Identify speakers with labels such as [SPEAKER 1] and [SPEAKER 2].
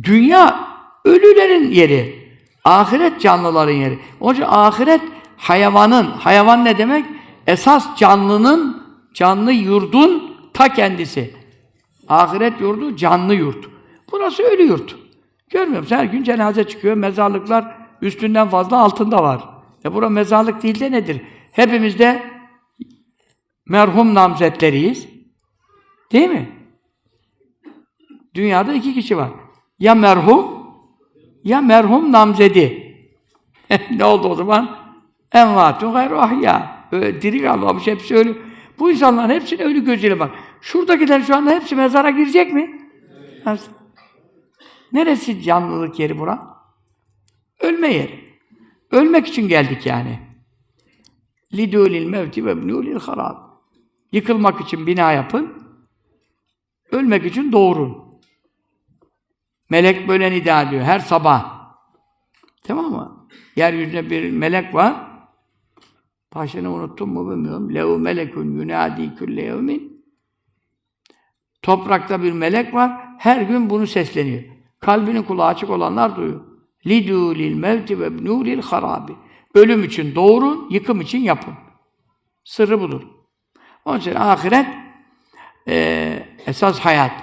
[SPEAKER 1] Dünya ölülerin yeri. Ahiret canlıların yeri. Onun için ahiret hayvan ne demek? Esas canlı yurdun ta kendisi. Ahiret yurdu canlı yurt. Burası ölü yurt. Görmüyor musun? Her gün cenaze çıkıyor, mezarlıklar üstünden fazla altında var. Bura mezarlık değil de nedir? Hepimiz de merhum namzetleriyiz. Değil mi? Dünyada 2 kişi var. Ya merhum namzedi. Ne oldu o zaman? Envatun gayru ahya. Diri kalmamış, hepsi ölü. Bu insanların hepsine ölü gözüyle bak. Şuradakiler şu anda hepsi mezara girecek mi? Evet. Neresi canlılık yeri bura? Ölme yeri. Ölmek için geldik yani. Lidûlil mevti ve bnûlil harâb. Yıkılmak için bina yapın. Ölmek için doğurun. Melek böyle nida ediyor her sabah. Tamam mı? Yeryüzünde bir melek var. Başını unuttum mu bilmiyorum. Lehu melekun yunâdî külle yevmin. Toprakta bir melek var. Her gün bunu sesleniyor. Kalbinin kulağı açık olanlar duyuyor. Lidûlil mevti ve bnûlil harâbi. Ölüm için doğurun, yıkım için yapın. Sırrı budur. Onun için ahiret esas hayat.